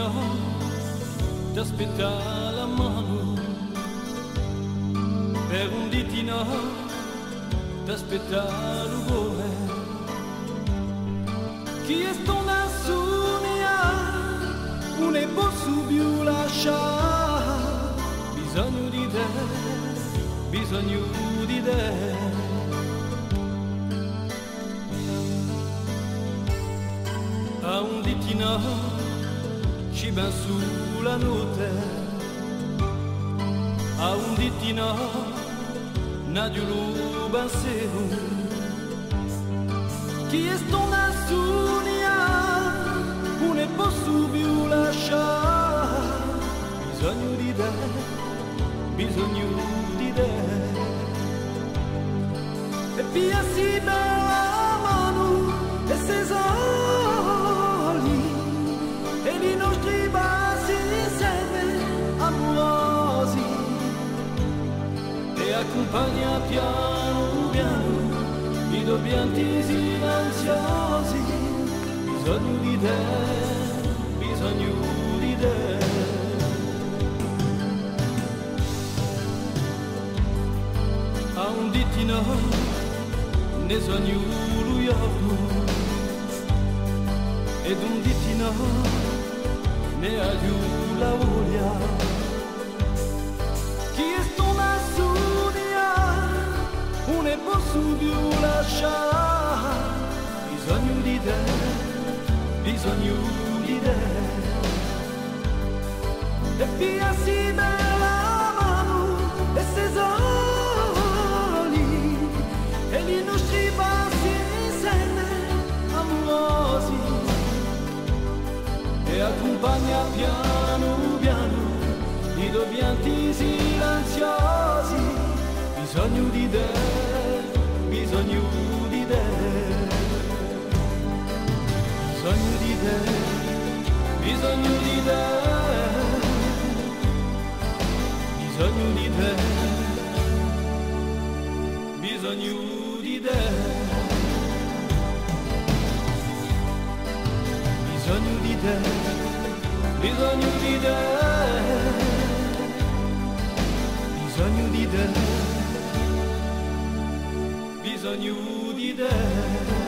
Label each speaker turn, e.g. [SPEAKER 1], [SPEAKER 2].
[SPEAKER 1] ditino t'aspetta la mano, per un ditino t'aspetta l'ugore. Chi è stona sunia, non è posso più lasciare, bisogno di te, bisogno di te. A un ditino ci ben sulla notte, a un ditino nadio lo bansero. Chi è stona sunia, non è posso più lasciare, bisogno di te, bisogno di te. E via si bella mano e se soli, e i nostri passi insieme amorosi, e accompagna piano piano i tuoi pianti silenziosi. Bisogno di te, bisogno di te. A un ditino ne sogno lui ed un ditino ne aiuta la voglia. Chi è stona sunia, non è posso più lasciare, bisogno di te, bisogno di te. E via si bella mano e se soli, e i nostri passi insieme amorosi, e accompagna piano piano i tuoi pianti silenziosi. Bisogno di te, bisogno di te, bisogno di te, bisogno di te, bisogno di te, bisogno di te, bisogno di te, bisogno di te, bisogno di te, bisogno di te.